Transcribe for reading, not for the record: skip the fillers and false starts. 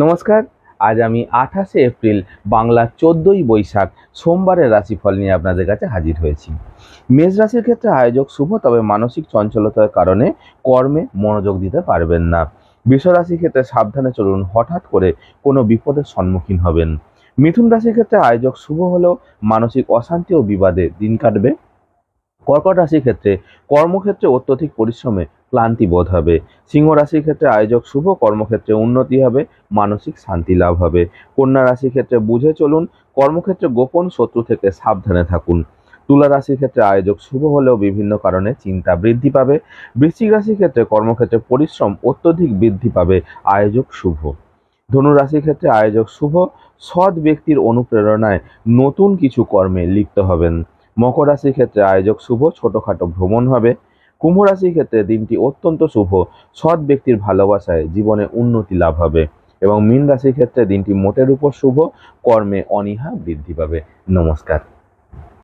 নমস্কার। আজ আমি 28শে এপ্রিল বাংলা 14ই বৈশাখ সোমবারের রাশিফল নিয়ে আপনাদের কাছে হাজির হয়েছি। মেষ রাশির ক্ষেত্রে আয়োজক শুভ, তবে মানসিক চঞ্চলতার কারণে কর্মে মনোযোগ দিতে পারবেন না। বৃষ রাশির ক্ষেত্রে সাবধানে চলুন, হঠাৎ করে কোনো বিপদের সম্মুখীন হবেন। মিথুন রাশির ক্ষেত্রে আয়োজক শুভ হলেও মানসিক অশান্তি ও বিবাদে দিন কাটবে। কর্কট রাশির ক্ষেত্রে কর্মক্ষেত্রে অত্যধিক পরিশ্রমে ক্লান্তি বোধ হবে। সিংহ রাশির ক্ষেত্রে আয়োজক শুভ, কর্মক্ষেত্রে উন্নতি হবে, মানসিক শান্তি লাভ হবে। কন্যা রাশির ক্ষেত্রে বুঝে চলুন, কর্মক্ষেত্রে গোপন শত্রু থেকে সাবধানে থাকুন। তুলা রাশির ক্ষেত্রে আয়োজক শুভ হলেও বিভিন্ন কারণে চিন্তা বৃদ্ধি পাবে। বৃশ্চিক রাশির ক্ষেত্রে কর্মক্ষেত্রে পরিশ্রম অত্যধিক বৃদ্ধি পাবে, আয়োজক শুভ। ধনু রাশির ক্ষেত্রে আয়োজক শুভ, সৎ ব্যক্তির অনুপ্রেরণায় নতুন কিছু কর্মে লিপ্ত হবেন। মকর রাশির ক্ষেত্রে আয়োজক শুভ, ছোটখাটো ভ্রমণ হবে। কুম্ভ রাশির ক্ষেত্রে দিনটি অত্যন্ত শুভ, সৎ ব্যক্তির ভালোবাসায় জীবনে উন্নতি লাভ হবে। এবং মীন রাশির ক্ষেত্রে দিনটি মোটের উপর শুভ, কর্মে অনীহা বৃদ্ধি পাবে। নমস্কার।